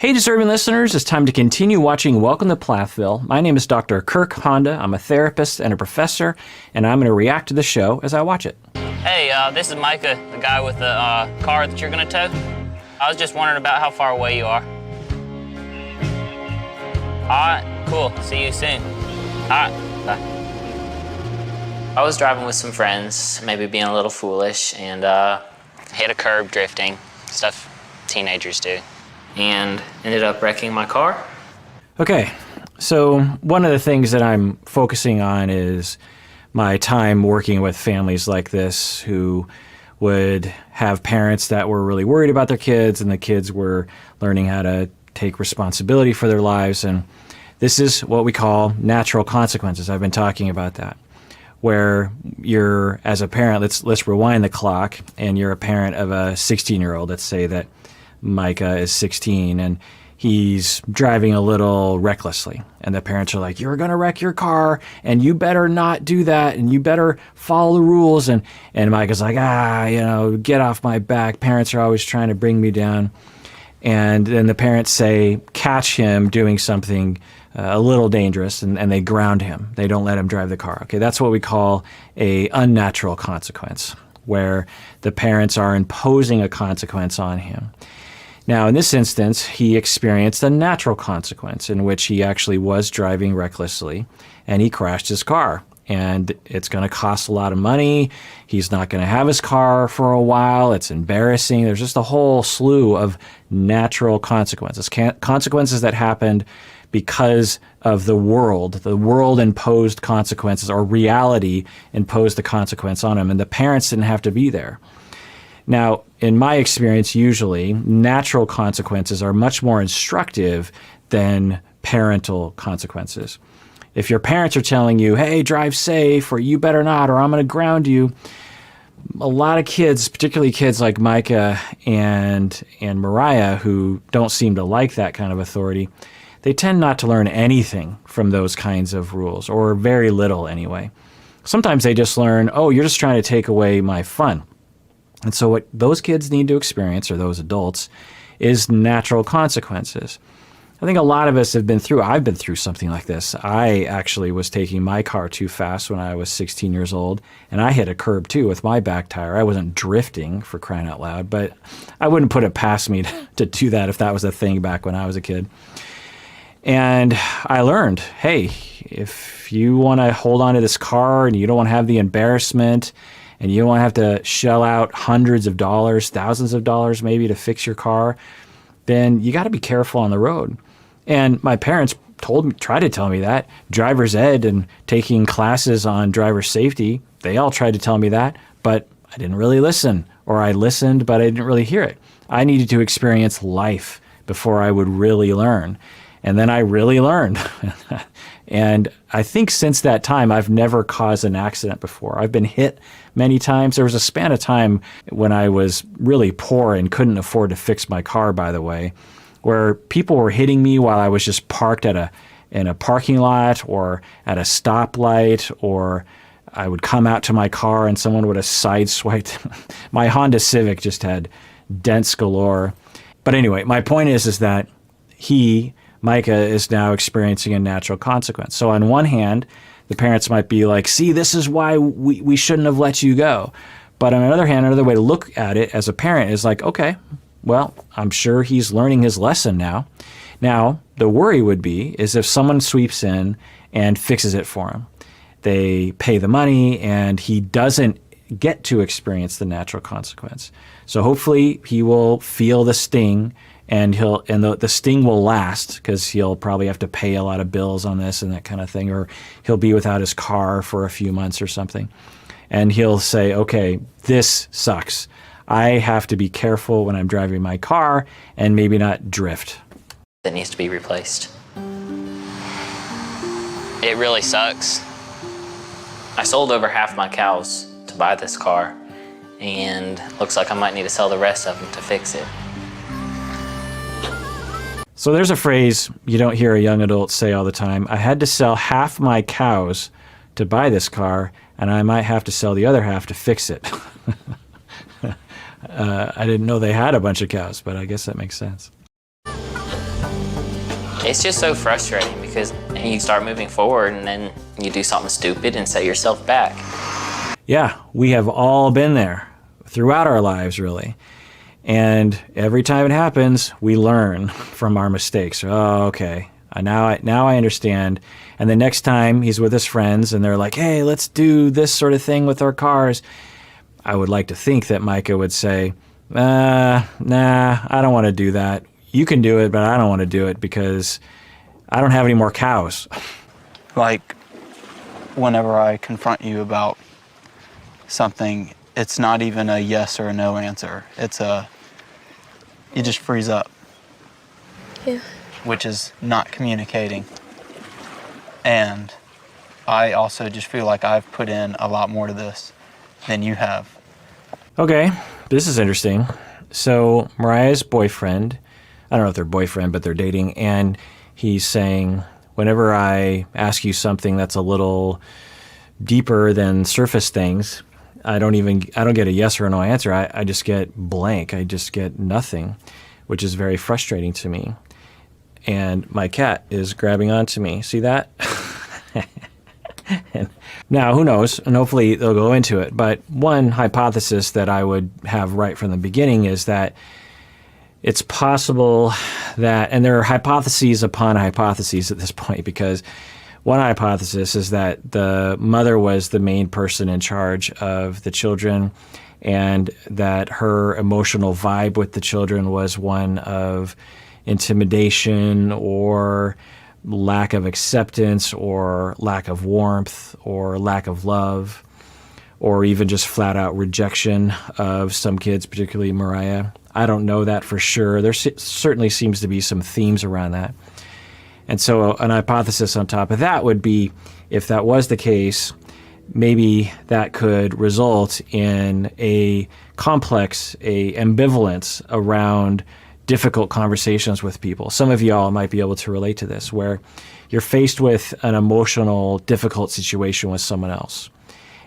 Hey, deserving listeners, it's time to continue watching Welcome to Plathville. My name is Dr. Kirk Honda. I'm a therapist and a professor, and I'm going to react to the show as I watch it. Hey, this is Micah, the guy with the car that you're going to tow. I was just wondering about how far away you are. All right, cool. See you soon. All right, bye. I was driving with some friends, maybe being a little foolish, and hit a curb drifting, stuff teenagers do, and ended up wrecking my car. Okay, so one of the things that I'm focusing on is my time working with families like this who would have parents that were really worried about their kids, and the kids were learning how to take responsibility for their lives. And this is what we call natural consequences. I've been talking about that, where you're, as a parent, let's rewind the clock, and you're a parent of a 16-year-old. Let's say that Micah is 16, and he's driving a little recklessly, and the parents are like, you're going to wreck your car, and you better not do that, and you better follow the rules. And Micah's like, get off my back. Parents are always trying to bring me down. And then the parents say, catch him doing something a little dangerous, and they ground him. They don't let him drive the car. Okay, that's what we call a unnatural consequence, where the parents are imposing a consequence on him. Now, in this instance, he experienced a natural consequence in which he actually was driving recklessly, and he crashed his car. And it's going to cost a lot of money. He's not going to have his car for a while. It's embarrassing. There's just a whole slew of natural consequences, consequences that happened because of the world. The world imposed consequences, or reality imposed the consequence on him, and the parents didn't have to be there. Now, in my experience, usually, natural consequences are much more instructive than parental consequences. If your parents are telling you, hey, drive safe, or you better not, or I'm going to ground you, a lot of kids, particularly kids like Micah and Mariah, who don't seem to like that kind of authority, they tend not to learn anything from those kinds of rules, or very little anyway. Sometimes they just learn, oh, you're just trying to take away my fun. And so what those kids need to experience, or those adults, is natural consequences. I think a lot of us have been through, I've been through something like this. I actually was taking my car too fast when I was 16 years old, and I hit a curb too with my back tire. I wasn't drifting, for crying out loud, but I wouldn't put it past me to do that if that was a thing back when I was a kid. And I learned, hey, if you want to hold on to this car and you don't want to have the embarrassment, and you don't want to have to shell out hundreds of dollars, thousands of dollars maybe to fix your car, then you got to be careful on the road. And my parents tried to tell me that. Driver's ed and taking classes on driver safety, they all tried to tell me that, but I didn't really listen, or I listened, but I didn't really hear it. I needed to experience life before I would really learn. And then I really learned. And I think since that time, I've never caused an accident before. I've been hit many times. There was a span of time when I was really poor and couldn't afford to fix my car, by the way, where people were hitting me while I was just parked in a parking lot or at a stoplight, or I would come out to my car and someone would have sideswiped. My Honda Civic just had dents galore. But anyway, my point is that Micah is now experiencing a natural consequence. So on one hand, the parents might be like, see, this is why we shouldn't have let you go. But on the other hand, another way to look at it as a parent is like, okay, well, I'm sure he's learning his lesson now. Now, the worry would be is if someone sweeps in and fixes it for him. They pay the money and he doesn't get to experience the natural consequence. So hopefully he will feel the sting, and the sting will last, because he'll probably have to pay a lot of bills on this and that kind of thing, or he'll be without his car for a few months or something. And he'll say, okay, this sucks. I have to be careful when I'm driving my car and maybe not drift. That needs to be replaced. It really sucks. I sold over half my cows to buy this car, and looks like I might need to sell the rest of them to fix it. So there's a phrase you don't hear a young adult say all the time. I had to sell half my cows to buy this car, and I might have to sell the other half to fix it. I didn't know they had a bunch of cows, but I guess that makes sense. It's just so frustrating because you start moving forward and then you do something stupid and set yourself back. Yeah, we have all been there throughout our lives, really. And every time it happens, we learn from our mistakes. Oh, okay. Now I understand. And the next time he's with his friends and they're like, hey, let's do this sort of thing with our cars. I would like to think that Micah would say, nah, I don't want to do that. You can do it, but I don't want to do it because I don't have any more cows. Like, whenever I confront you about something, it's not even a yes or a no answer. You just freeze up. Yeah. Which is not communicating. And I also just feel like I've put in a lot more to this than you have. Okay, this is interesting. So Mariah's boyfriend, I don't know if they're boyfriend, but they're dating, and he's saying, whenever I ask you something that's a little deeper than surface things, I don't get a yes or a no answer. I just get blank. I just get nothing, which is very frustrating to me. And my cat is grabbing onto me. See that? And now, who knows? And hopefully they'll go into it. But one hypothesis that I would have right from the beginning is that it's possible that, and there are hypotheses upon hypotheses at this point, because one hypothesis is that the mother was the main person in charge of the children, and that her emotional vibe with the children was one of intimidation or lack of acceptance or lack of warmth or lack of love, or even just flat out rejection of some kids, particularly Mariah. I don't know that for sure. There certainly seems to be some themes around that. And so an hypothesis on top of that would be, if that was the case, maybe that could result in a complex, a ambivalence around difficult conversations with people. Some of y'all might be able to relate to this, where you're faced with an emotional, difficult situation with someone else,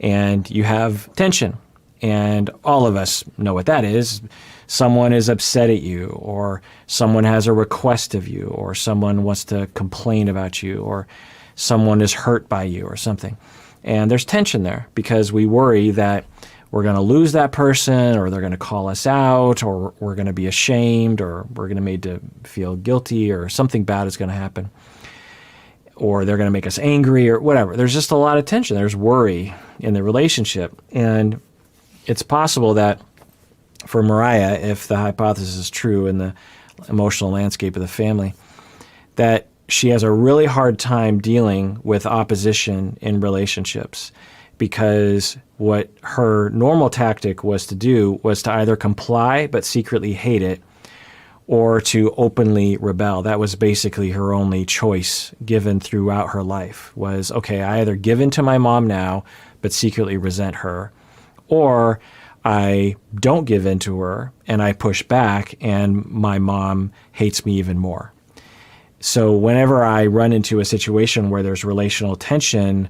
and you have tension. And all of us know what that is. Someone is upset at you, or someone has a request of you, or someone wants to complain about you, or someone is hurt by you or something. And there's tension there because we worry that we're going to lose that person, or they're going to call us out, or we're going to be ashamed, or we're going to be made to feel guilty, or something bad is going to happen, or they're going to make us angry, or whatever. There's just a lot of tension. There's worry in the relationship. And it's possible that for Mariah, if the hypothesis is true in the emotional landscape of the family, that she has a really hard time dealing with opposition in relationships, because what her normal tactic was to do was to either comply but secretly hate it, or to openly rebel. That was basically her only choice given throughout her life, was, okay, I either give in to my mom now but secretly resent her, or I don't give in to her and I push back and my mom hates me even more. So whenever I run into a situation where there's relational tension,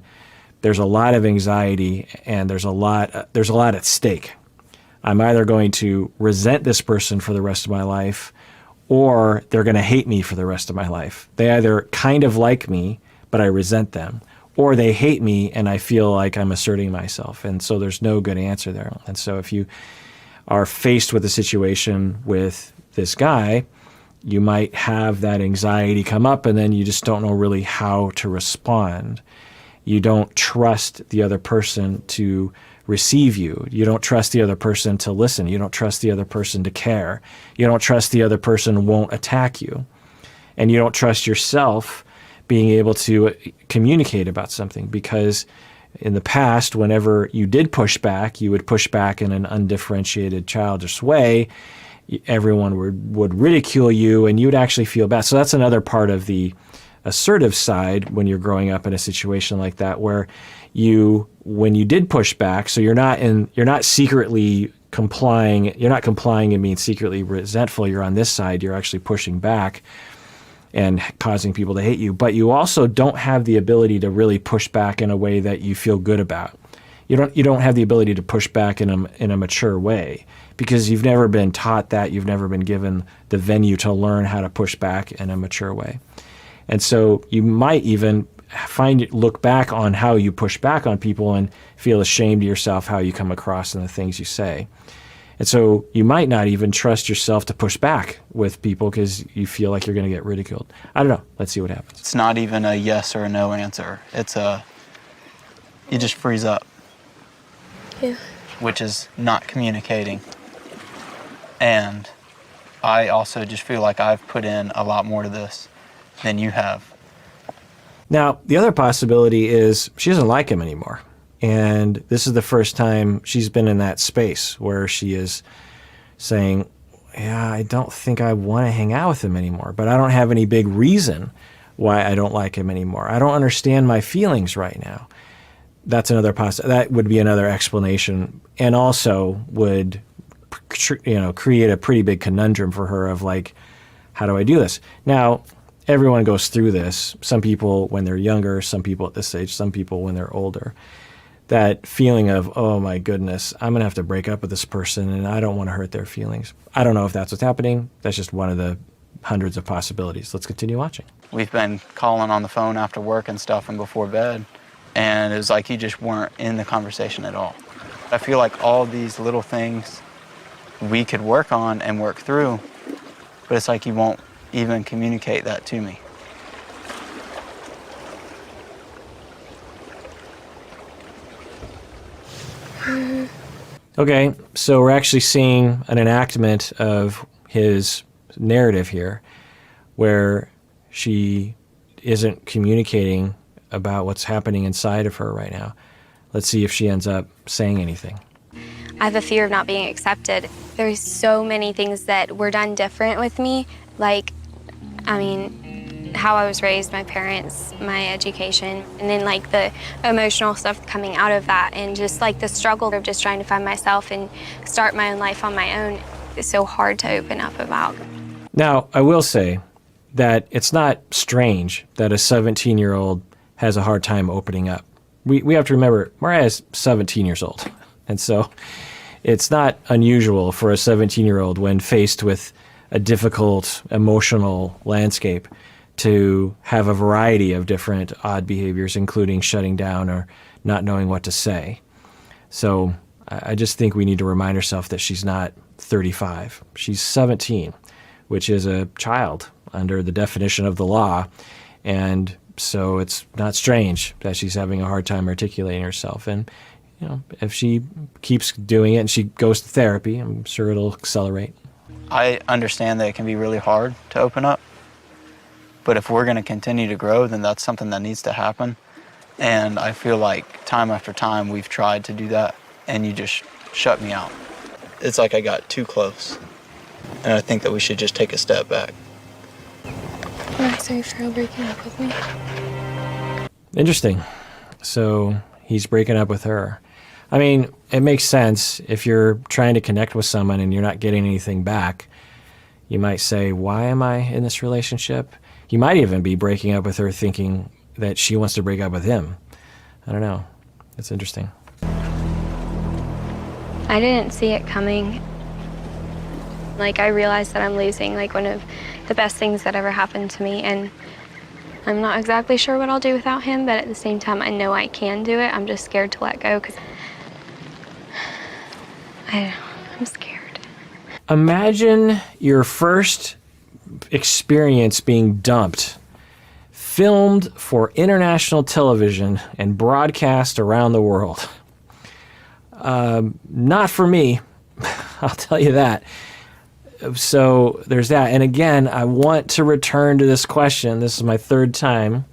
there's a lot of anxiety and there's a lot at stake. I'm either going to resent this person for the rest of my life, or they're going to hate me for the rest of my life. They either kind of like me, but I resent them, or they hate me and I feel like I'm asserting myself. And so there's no good answer there. And so if you are faced with a situation with this guy, you might have that anxiety come up, and then you just don't know really how to respond. You don't trust the other person to receive you. You don't trust the other person to listen. You don't trust the other person to care. You don't trust the other person won't attack you. And you don't trust yourself being able to communicate about something, because in the past, whenever you did push back, you would push back in an undifferentiated, childish way. Everyone would ridicule you, and you would actually feel bad. So that's another part of the assertive side when you're growing up in a situation like that, where when you did push back, so you're not secretly complying, you're not complying and being secretly resentful, you're on this side, you're actually pushing back and causing people to hate you, but you also don't have the ability to really push back in a way that you feel good about. you don't have the ability to push back in a mature way because you've never been taught that. You've never been given the venue to learn how to push back in a mature way. And so you might even look back on how you push back on people and feel ashamed of yourself, how you come across and the things you say. And so you might not even trust yourself to push back with people because you feel like you're going to get ridiculed. I don't know. Let's see what happens. It's not even a yes or a no answer. You just freeze up. Yeah. Which is not communicating. And I also just feel like I've put in a lot more to this than you have. Now, the other possibility is she doesn't like him anymore. And this is the first time she's been in that space where she is saying, yeah, I don't think I want to hang out with him anymore, but I don't have any big reason why I don't like him anymore. I don't understand my feelings right now. That's another that would be another explanation, and also would create a pretty big conundrum for her of like, how do I do this? Now, everyone goes through this. Some people when they're younger, some people at this age, some people when they're older. That feeling of, oh my goodness, I'm going to have to break up with this person and I don't want to hurt their feelings. I don't know if that's what's happening. That's just one of the hundreds of possibilities. Let's continue watching. We've been calling on the phone after work and stuff and before bed, and it was like you just weren't in the conversation at all. I feel like all these little things we could work on and work through, but it's like you won't even communicate that to me. Okay, so we're actually seeing an enactment of his narrative here where she isn't communicating about what's happening inside of her right now. Let's see if she ends up saying anything. I have a fear of not being accepted. There's so many things that were done different with me, like, how I was raised, my parents, my education, and then like the emotional stuff coming out of that, and just like the struggle of just trying to find myself and start my own life on my own. It's so hard to open up about. Now, I will say that it's not strange that a 17-year-old has a hard time opening up. We have to remember, Mariah's 17 years old, and so it's not unusual for a 17-year-old when faced with a difficult emotional landscape to have a variety of different odd behaviors, including shutting down or not knowing what to say. So I just think we need to remind ourselves that she's not 35. She's 17, which is a child under the definition of the law. And so it's not strange that she's having a hard time articulating herself. And if she keeps doing it and she goes to therapy, I'm sure it'll accelerate. I understand that it can be really hard to open up. But if we're going to continue to grow, then that's something that needs to happen. And I feel like time after time we've tried to do that, and you just shut me out. It's like I got too close. And I think that we should just take a step back. Max, are you sure you're breaking up with me? Interesting. So he's breaking up with her. I mean, it makes sense if you're trying to connect with someone and you're not getting anything back. You might say, why am I in this relationship? You might even be breaking up with her thinking that she wants to break up with him. I don't know. It's interesting. I didn't see it coming. Like, I realized that I'm losing like one of the best things that ever happened to me, and I'm not exactly sure what I'll do without him, but at the same time I know I can do it. I'm just scared to let go because I'm scared. Imagine your first experience being dumped, filmed for international television and broadcast around the world. Not for me, I'll tell you that. So there's that. And again, I want to return to this question. This is my third time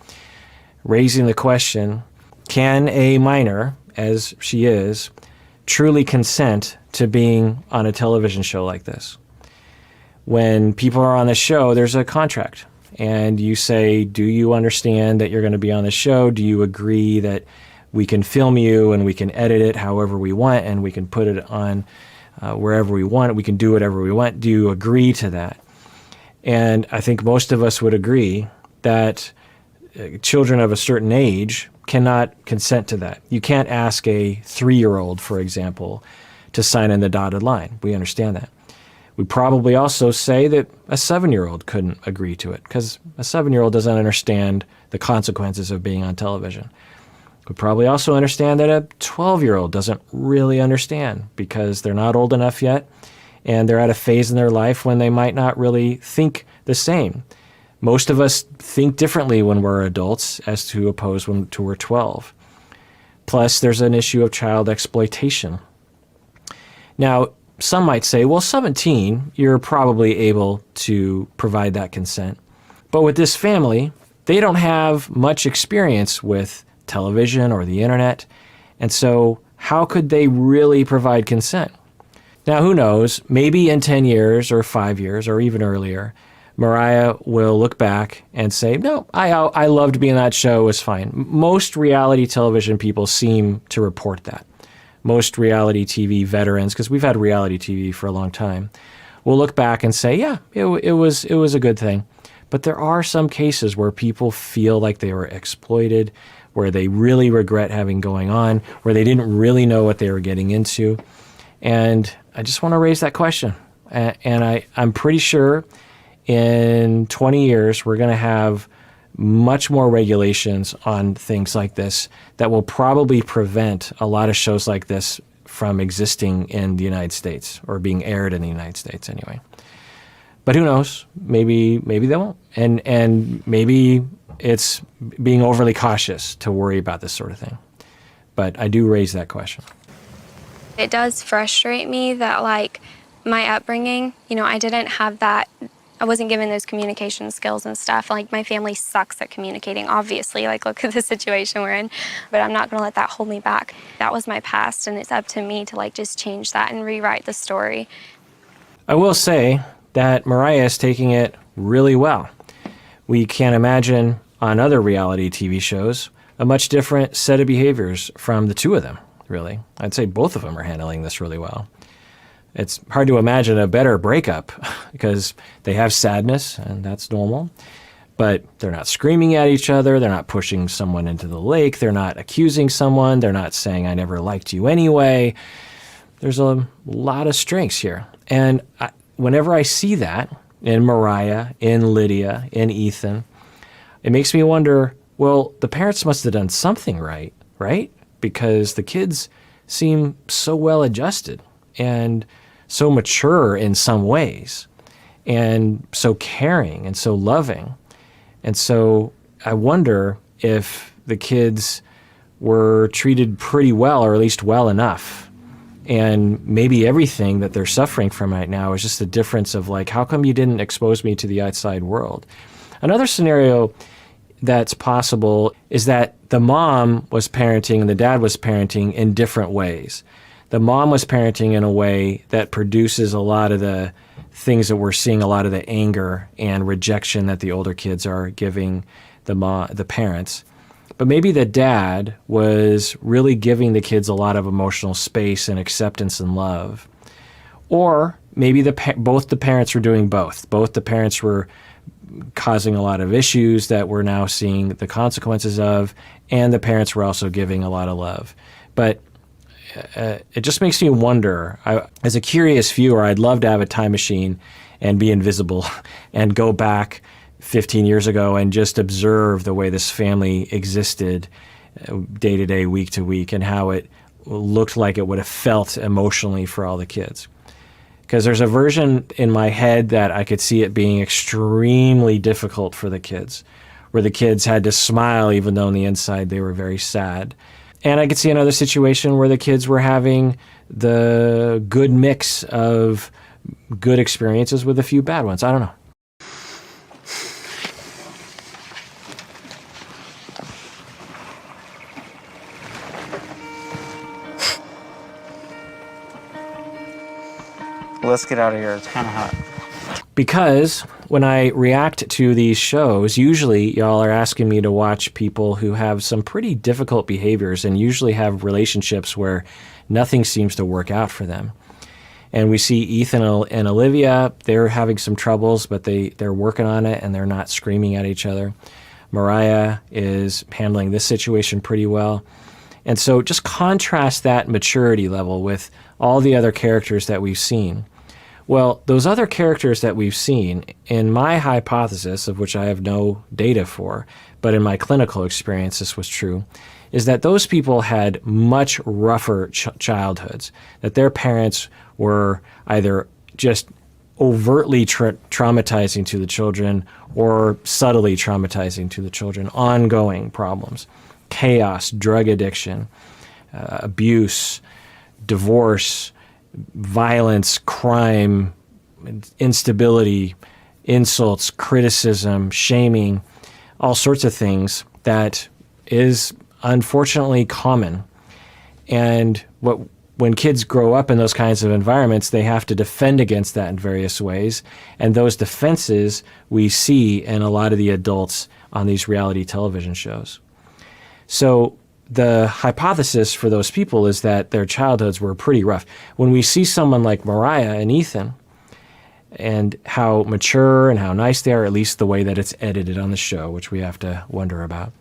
raising the question, can a minor, as she is, truly consent to being on a television show like this? When people are on the show, there's a contract. And you say, do you understand that you're going to be on the show? Do you agree that we can film you and we can edit it however we want and we can put it on wherever we want? We can do whatever we want. Do you agree to that? And I think most of us would agree that children of a certain age cannot consent to that. You can't ask a 3-year-old, for example, to sign in the dotted line. We understand that. We probably also say that a 7-year-old couldn't agree to it because a 7-year-old doesn't understand the consequences of being on television. We probably also understand that a 12-year-old doesn't really understand because they're not old enough yet and they're at a phase in their life when they might not really think the same. Most of us think differently when we're adults as to oppose when we're 12. Plus, there's an issue of child exploitation. Now, some might say, well, 17, you're probably able to provide that consent. But with this family, they don't have much experience with television or the internet. And so how could they really provide consent? Now, who knows? Maybe in 10 years or 5 years or even earlier, Mariah will look back and say, no, I loved being on that show. It was fine. Most reality television people seem to report that. Most reality TV veterans, because we've had reality TV for a long time, will look back and say, yeah, it was a good thing. But there are some cases where people feel like they were exploited, where they really regret having going on, where they didn't really know what they were getting into. And I just want to raise that question. And I'm pretty sure in 20 years, we're going to have much more regulations on things like this that will probably prevent a lot of shows like this from existing in the United States or being aired in the United States anyway. But who knows? Maybe they won't. And maybe it's being overly cautious to worry about this sort of thing. But I do raise that question. It does frustrate me that, like, my upbringing, I didn't have that. I wasn't given those communication skills and stuff. Like, my family sucks at communicating, obviously. Like, look at the situation we're in. But I'm not going to let that hold me back. That was my past, and it's up to me to, like, just change that and rewrite the story. I will say that Mariah is taking it really well. We can't imagine on other reality TV shows a much different set of behaviors from the two of them, really. I'd say both of them are handling this really well. It's hard to imagine a better breakup because they have sadness, and that's normal. But they're not screaming at each other. They're not pushing someone into the lake. They're not accusing someone. They're not saying, I never liked you anyway. There's a lot of strengths here. And whenever I see that in Mariah, in Lydia, in Ethan, it makes me wonder, well, the parents must have done something right? Because the kids seem so well adjusted and so mature in some ways, and so caring and so loving. And so I wonder if the kids were treated pretty well, or at least well enough. And maybe everything that they're suffering from right now is just a difference of, like, how come you didn't expose me to the outside world? Another scenario that's possible is that the mom was parenting and the dad was parenting in different ways. The mom was parenting in a way that produces a lot of the things that we're seeing, a lot of the anger and rejection that the older kids are giving the parents. But maybe the dad was really giving the kids a lot of emotional space and acceptance and love. Or maybe both the parents were doing both. Both the parents were causing a lot of issues that we're now seeing the consequences of, and the parents were also giving a lot of love. But it just makes me wonder, as a curious viewer, I'd love to have a time machine and be invisible and go back 15 years ago and just observe the way this family existed day to day, week to week, and how it looked like it would have felt emotionally for all the kids. Because there's a version in my head that I could see it being extremely difficult for the kids, where the kids had to smile even though on the inside they were very sad. And I could see another situation where the kids were having the good mix of good experiences with a few bad ones. I don't know. Let's get out of here. It's kind of hot. Because when I react to these shows, usually y'all are asking me to watch people who have some pretty difficult behaviors and usually have relationships where nothing seems to work out for them. And we see Ethan and Olivia, they're having some troubles, but they're working on it and they're not screaming at each other. Mariah is handling this situation pretty well. And so just contrast that maturity level with all the other characters that we've seen. Well, those other characters that we've seen, in my hypothesis, of which I have no data for, but in my clinical experience this was true, is that those people had much rougher childhoods, that their parents were either just overtly traumatizing to the children or subtly traumatizing to the children, ongoing problems, chaos, drug addiction, abuse, divorce, violence, crime, instability, insults, criticism, shaming, all sorts of things that is unfortunately common. And when kids grow up in those kinds of environments, they have to defend against that in various ways. And those defenses we see in a lot of the adults on these reality television shows. So the hypothesis for those people is that their childhoods were pretty rough. When we see someone like Mariah and Ethan and how mature and how nice they are, at least the way that it's edited on the show, which we have to wonder about,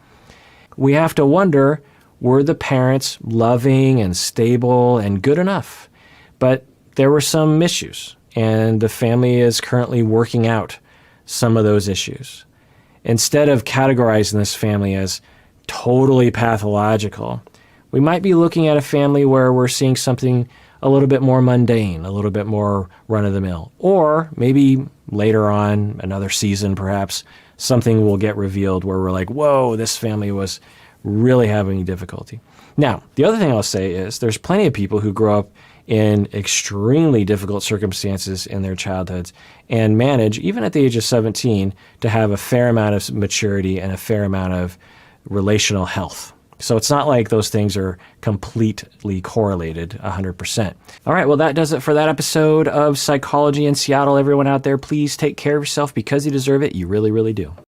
we have to wonder, were the parents loving and stable and good enough? But there were some issues, and the family is currently working out some of those issues. Instead of categorizing this family as totally pathological, we might be looking at a family where we're seeing something a little bit more mundane, a little bit more run-of-the-mill. Or maybe later on, another season perhaps, something will get revealed where we're like, whoa, this family was really having difficulty. Now, the other thing I'll say is there's plenty of people who grow up in extremely difficult circumstances in their childhoods and manage, even at the age of 17, to have a fair amount of maturity and a fair amount of relational health. So it's not like those things are completely correlated 100%. All right, well, that does it for that episode of Psychology in Seattle. Everyone out there, please take care of yourself because you deserve it. You really, really do.